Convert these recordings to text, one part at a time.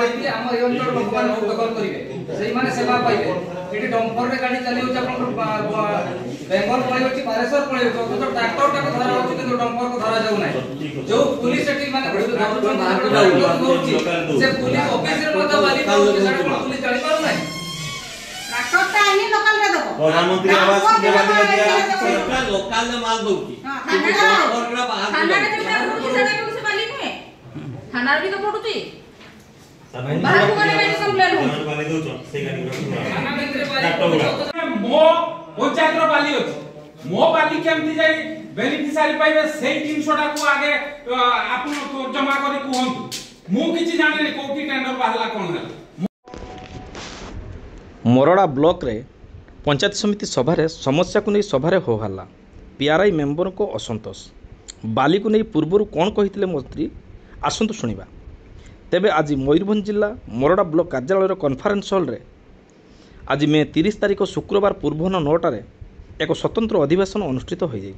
व्यक्ति आम ए अंचल लोक मान दखल करेंगे से माने सेवा पाइबे एटी डंपर रे गाड़ी चली होछ आपन बेंगल पळै होछि बालेश्वर पळै होछि तो ट्रैक्टर टाको धरा होछि कि डंपर को धरा जाउ नै जो पुलिस एटी माने से पुलिस ऑफिस रे मत वाली होछि साडे पुलिस चली पाउ नै ट्रैक्टर ता आनी लोकल रे देखो प्रधानमंत्री आवास के वाली दिया सरकार लोकल में माल दोछि थाना के बाली नुहे थाना भी तो पडुची बाहर को गले में कंप्लेन हो बाली दोछ से गाड़ी थाना भितरे बाली मो पंचायत रो बाली अछि मो बाली केमति जाई बेनिफिशियरी पाइबे सेही जिनसोडा को आगे आपन तो जमा करी कहंतु मु किछि जाने कोठी टेंडर बाहला कोन है। मोरड़ा ब्लॉक रे पंचायत समिति सभा समस्या को नहीं सभा हो हल्ला पीआरआई मेंबर को असंतोष बाली को नहीं पूर्वर कौन कही मंत्री आसतु शुणा तेबे आज मयूरभंज जिला मोरड़ा ब्लॉक कार्यालय कॉन्फ्रेंस हॉल रे आज मे 30 तारिख शुक्रवार पूर्वाह्न 9टार एक स्वतंत्र अधिवेशन अनुष्ठित हो जाइए।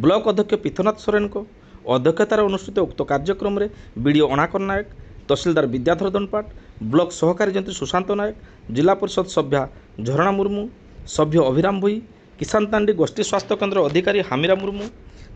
ब्लॉक अध्यक्ष पीथनाथ सोरेन को अध्यक्षतार अनुष्ठित उक्त कार्यक्रम में बीडीओ अणाकर नायक तहसीलदार विद्याधर दनपाट ब्लॉक सहकारी जंत्री सुशांत नायक जिला परिषद सभ्या झरणा मुर्मू सभ्य अभिराम भोई किसान तांडी गोष्ठी स्वास्थ्य केन्द्र अधिकारी हामिरा मुर्मू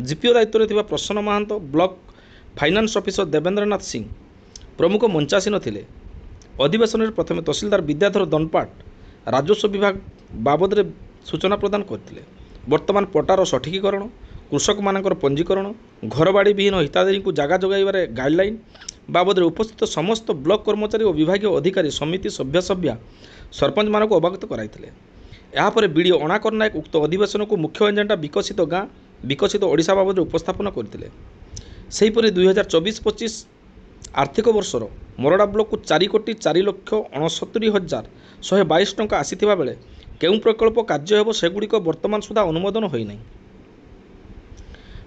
जीपीओ दायित्व में Prasanna Mahant block finance officer Devendranath Singh प्रमुख मंचासीन थिले। अधिवेशन में प्रथम तहसीलदार विद्याधर दनपाट राजस्व विभाग बाबद में सूचना प्रदान करते वर्तमान पट्टार सठिकीकरण कृषक मानकर पंजीकरण घरबाड़ी विहीन हिताधिकारी को जगह जोगाइबार गाइडलाइन बाबद में उपस्थित समस्त ब्लॉक कर्मचारी और विभागीय अधिकारी समिति सभ्या सरपंच मान अवगत कराइथिले। यापर बीडीओ अणाकर नायक उक्त अधिवेशन को मुख्य एजेंडा विकसित गाँ विकसित ओडिशा बाबद उपस्थापन करते। सेहीपरि 2024-25 आर्थिक वर्षर मोरड़ा ब्लॉक को 4,04,69,122 टंका आसीथिबा बेले केउं प्रकल्प कार्य हेबो सेगुड़िक वर्तमान सुधा अनुमोदन होई नहीं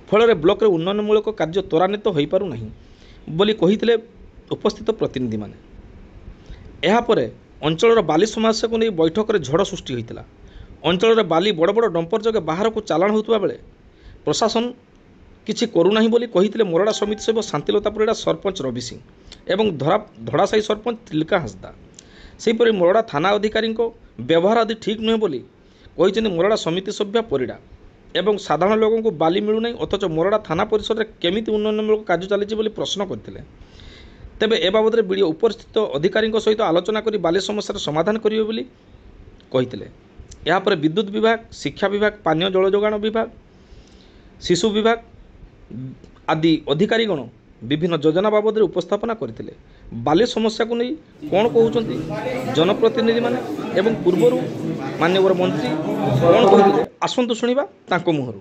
फल ब्लॉक रे उन्नयनमूलक कार्य त्वरान्वित हो पारु नहीं बोली कहिथिले उपस्थित प्रतिनिधि माने। यापर अंचल बाली समस्या को नहीं बैठक में झड़ सृष्टि होता अंचल बाली बड़ बड़ डंपर जगह बाहर को चालाण होता बेले प्रशासन किछि करूना बोली कहिथिले मोरड़ा समिति सभ्य शांतिलता परिड़ा सरपंच रवि सिंह एवं धड़ासाई सरपंच त्रिलिका हांसदा। सेहीपरि मोरड़ा थाना अधिकारी व्यवहार आदि ठीक नुहे बोली कहिसेंति मोरड़ा समिति सभ्य परिड़ा एवं साधारण लोगों को बाली मिलूना अथच मोरड़ा थाना परिसर में केमिति उन्नयनमूलक कार्य चली बोली प्रश्न करते। तेबे ए बाबद में बीडीओ उपस्थित अधिकारी सहित आलोचना करी बाली समस्यार समाधान करिवे बोली कहिथिले। यापर विद्युत विभाग शिक्षा विभाग पानीय जल जोगाण विभाग शिशु विभाग आदि अधिकारीगण विभिन्न योजना बाबद उपस्थापना करते। बाली समस्या को नहीं कौन कहते जनप्रतिनिधि माने एवं पूर्वर माननीय मंत्री कौन कहते आसतु शुणा तांको मुहरु।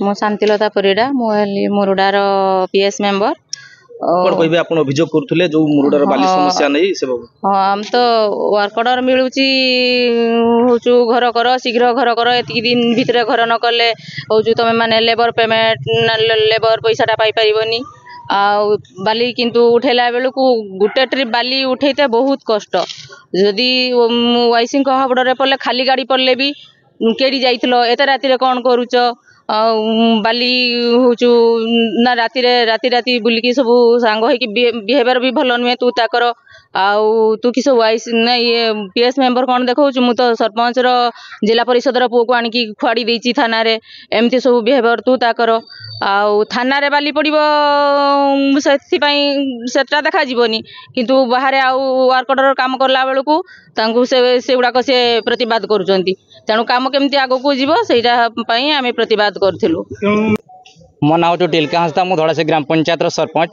मो शांतिलता परिड़ा मोरडार पीएस मेंबर कौन कहबे आपण अभियोग करथुले जो मुरुडार बाली समस्या नै से बाबू हम तो वर्क ऑर्डर मिलुची होचु घर कर शीघ्र घर कर एति दिन भितरे घर न करले होचु तमे माने लेबर पेमेंट लेबर पैसाटा पाई परिबनी आ बाली किंतु उठेला बेलू को गुटे ट्रिप बाली उठेते बहुत कष्ट जदि वाइसिंग हाबड़े पड़े खाली गाड़ी पड़ले भी केड़ी जाइथिलो एते राति रे कोन करूच बाली होचु ना राति बुलिकी सब सांग होइकी बिहेवियर भी भल नुहे तू ताकर आउ तू किस वाइस ना ये पीएस मेंबर कौन देखो मु तो सरपंच रो जिला परिषद रो पुओ को आनिकी खुआड़ी देछि थाना रे एमती सब बिहेवियर तू ताकर आउ थाना रे बाली पड़िबो सेति पई सेटा देखा जीवनी किंतु बाहर आउ वर्क ऑर्डर काम करला बेलू को तांकु से गुडा से प्रतिवाद करूचंती तेणु काम केमती आगो को जीवो सेटा पई आमे प्रतिवाद करथिलु। मो नाउ जो टिलका हंसदा मु धड़ा से ग्राम पंचायत रो सरपंच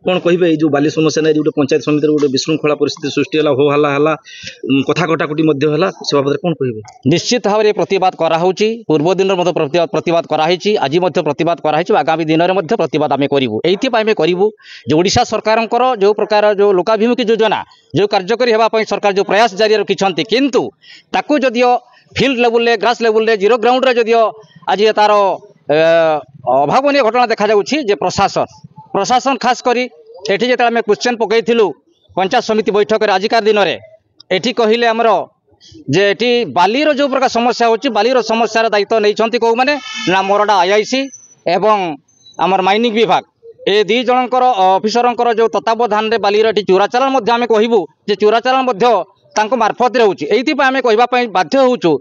कौन कहबे जो बाली समस्या नै जो पंचायत समिति गोटे विशृंखला परिस्थिति सृष्टि होला हो हल्ला कथा कटाकुटी मध्य होला से बाबद कौन कहबे। निश्चित भाव में प्रतिवाद करा होउची पूर्व दिन प्रतिवाद करा हिची आज मध्य प्रतिवाद करा हिची आगामी दिन में मध्य प्रतिवाद आमे करिवु एथि पई आमे करिवु जो ओडिशा सरकार जो प्रकार जो लोकाभिमुखी योजना जो कार्यकरी हेबा पई सरकार जो प्रयास जारी रखिछंती किंतु ताकू जदियो फील्ड लेवल रे ग्रास लेवल रे जीरो ग्राउंड रे जदियो आज तार अभावनीय घटना देखा जाउची जे प्रशासन खास करी एठी जे आमे क्वेश्चन पकईलु पंचायत समिति बैठक आजिकार दिन में एठी कहले आमर जे एटी बालीर जो प्रकार समस्या होची बालीर समस्यार दायित्व नहीं कौ मैंने ना मोरडा आईआईसी एवं आमर माइनिंग विभाग ए दी जनकर ऑफिसर जो तत्वावधान में बालीर एटी चोराचालान आम कहबू जे चोराचालान मार्फत होती आम कहवाई बाध्य होचु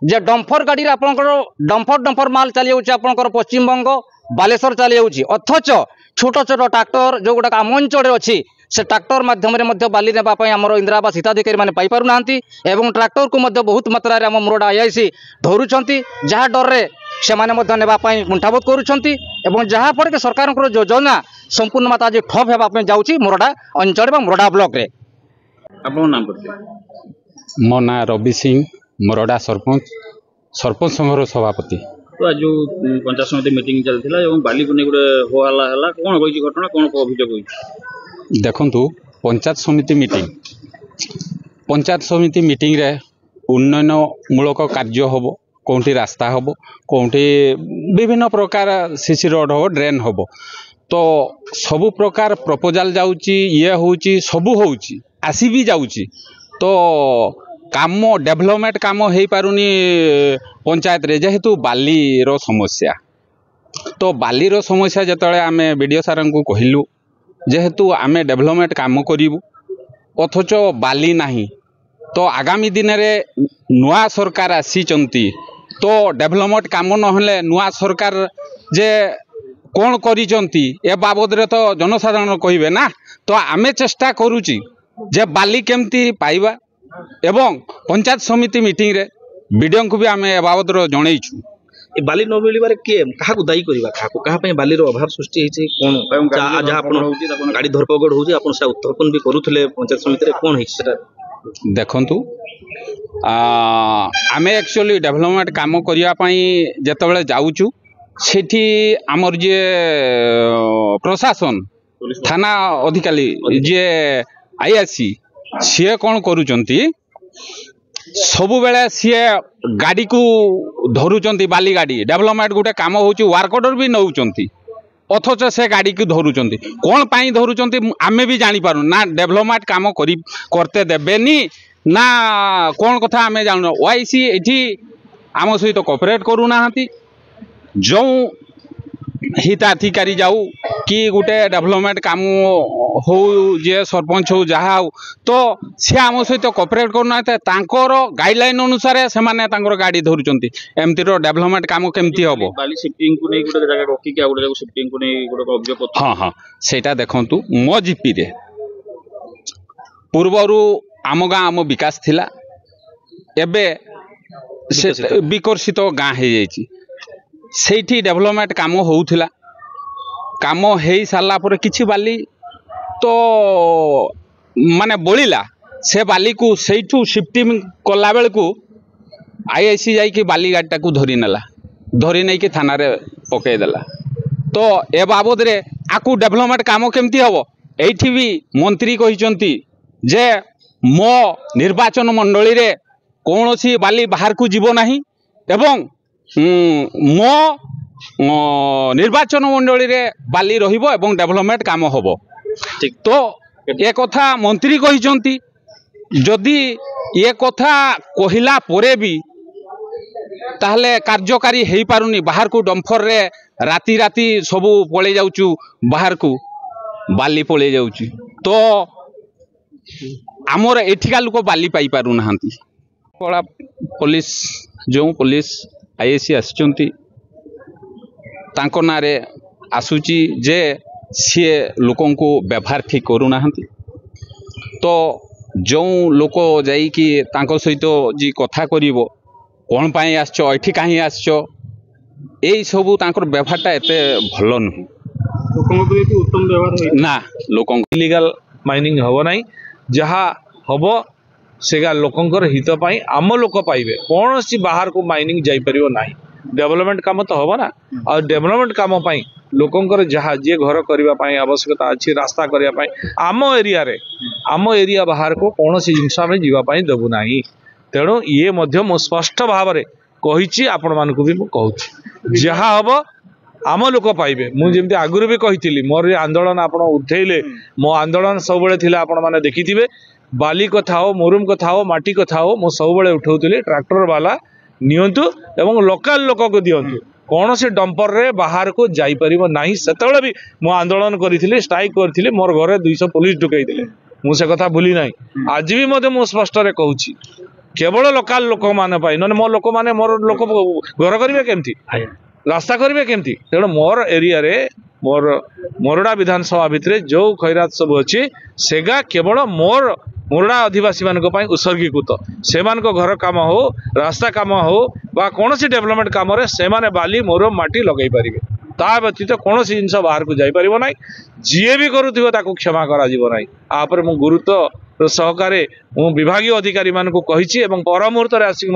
जे डम्फर गाड़ी आपंकर डम्फर माल चली जाऊँगी आपंकर पश्चिमबंग बालेश्वर चली जाऊँगी अथच छोट छोट ट्राक्टर जो गुड़ाक आम अंचल अच्छी से ट्राक्टर माध्यम बाली नापी आम इंदिरा आवास हिताधिकारी मैंने पाइपार ना ट्राक्टर को बहुत मात्रा आम मोरडा आईआईसी धरुंच जहाँ डर से नापी मुंठाबोध करुँच जहाँफल कि सरकार योजना संपूर्ण मात्रा आज ठप होगा जाऊँगी मोरडा अंचल और मोरडा ब्लॉक रे। नाम मो ना रवि सिंह मोरडा सरपंच संघर सभापति। तो आज जो पंचायत समिति मीटिंग चलता है बाली को नहीं गोटे हो हल्ला है कौन होगी घटना कौन अभियोग होगी देखंतु पंचायत समिति मीटिंग रे उन्नयन मूलक कार्य हम कौटी रास्ता हम कौटी विभिन्न प्रकार सीसी रोड हो ड्रेन हम तो सबु प्रकार प्रपोजाल जाउची ये होची सबु होची आसी भी जाउची तो काम डेभलपमेंट काम हो पारुनी पंचायत रे जेहेतु बाली रो समस्या तो बाली रो समस्या जतले आमे बीडीओ सार को कहिलु जेहेतु आमे डेभलपमेंट काम करिवु अथच बाली नाही तो आगामी दिन रे नुआ सरकार आसी चंती तो डेभलपमेंट काम नहले नुआ सरकार जे कौन करिचंती ए बाबद रे तो जनसाधारण कहिबे ना तो आमे चेष्टा करूची जे बाली केमती पाइबा एवं पंचायत समिति मीटिंग रे बीडीओ को भी आमे ए बाबद रो जणैछु बाली न मिलबार किए क्या दायी करवा क्या बालीर अभाव सृष्टि कौन जहाँ गाड़ी धरपगड़ हो उत्थापन भी करुले पंचायत समिति कौन देखंतु आमे एक्चुअली डेभलपमेंट काम करने जिते जाऊँ सेठी आमर जे प्रशासन थाना अधिकारी जे आईआईसी सी कौन करुचंती सबु बेले सी गाड़ी को धरुचंती बाली गाड़ी डेभलपमेंट गोटे काम होची वर्क ऑर्डर भी नौचंती अथच से गाड़ी को धरुचंती कौन पाई धरुचंती आमे भी जानी पारु ना डेभलपमेंट काम करते देबेनी ना कौन कथा आमे जानू ओआईसी एठी आम सहित कोऑपरेट करू नाहंती जो हिताधिकारी जाऊ कि गोटे डेभलपमेंट काम हो जे सरपंच हो जहाँ हो तो सी आम सहित कोऑपरेट करना गाइडलाइन अनुसार से गाड़ी धरुचंती एमती डेभलपमेंट काम केमती हम हाँ हाँ सेटा देखंतु मो जीपी रे पूर्वरु आम गाँ आम विकास थिला एबे से विकसित गाँ हो जाइछि सेठी डेभलपमेंट काम होउथिला काम हो सारा पर किछि बाली तो माने बोलिला से बाली को सेठू शिफ्टिंग कला बेल को आईआईसी जाइए बाली गाड़ी को धरी नेला धरी नहीं कि थाना रे पकईदेला तो ए बाबद रे आकु डेभलपमेंट काम केमती हम एठी भी मंत्री कहिसंती जे मो निर्वाचन मंडली रे कौनसी बाली बाहर को जीव नाही एवं मो निर्वाचन मंडली रे बाली रहिबो एवं डेभलपमेंट काम होबो ठीक तो ये कथा मंत्री कहिसंती जदि ये कथा कहिला परे भी ताहले कार्यकारी हेई पारुनी बाहर को डम्फर रे राती राती सबू पळे जाउचु बाहर को बाली पळे जाउचु तो आमर एठिका लोक बाली पाई पारु नाहंती कला पुलिस जो पुलिस आईएसी आसचंती तांको नारे आसुची जे सी लोकों को व्यवहार ठीक करू नाहंती तो जो लोक जाइकी तांको सहित जी कथा करिवो कौन पाई आसचो एठी काहे आसचो एई सबू तांकर व्यवहारटा एते भलो नुह लोकों को उत्तम व्यवहार ना लोकों इलीगल माइनिंग हबो नाही जहा हबो सेगा लोकंकर हित पाई आम लोक पाइबे कौन सी बाहर को माइनिंग जाई परियो नाही डेवलपमेंट काम तो हबो ना और डेवलपमेंट काम पाई लोकंकर जहा जे घर करबा पाई आवश्यकता अछि रास्ता करबा पाई आम एरिया बाहर को कौन सी जिंस आमे जीवा पाई देबु नाही तेणु ये मध्य मो स्पष्ट भाव रे कहिछि आपण मानको भी मु कहूछि जहा हबो आम लोक पाइबे मुझे आगुरी भी कही मोर आंदोलन आप उठेले मो आंदोलन सब बेले थिला आपण माने देखिथिबे बाली कथा हो मुरुम कथा हो माटी कथा हो मु सब उठाऊली ट्रैक्टर वाला नियंतु एवं लोकल लोक को दिंतु कौन से डंपर रे बाहर को जापर ना से भी मु आंदोलन करी स्ट्राइक करी मोर घरे 200 पुलिस ढुकई मुझे कथा भूली ना आज भी मु स्पष्ट कहूँ केवल लोकल लोक मैंने ना मो लोक मैंने मोर लोक घर करेंगे केमती रास्ता करेंगे केमती तेणु मोर एरिया रे मोर मोरडा विधानसभा भितर जो खैरात सब अच्छी सेगा केवल मोरडा आदिवासी मान उत्सर्गीकृत से घर काम हो रास्ता काम हो बा कौन सी डेवलपमेंट कम से बाली मोर माटी लगे पारे ता व्यतीत कौन जिन बाहर को जापर ना जी भी करूँ क्षमा कर मु गुरुत्व सहकारे मु विभागीय अधिकारी मान को कही पर मुहूर्त आसिक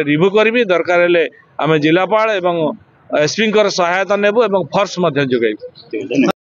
रिव्यू करी दरकार आम जिलापाल एवं एसपी सहायता नेबू एवं फोर्स जोगाइबू।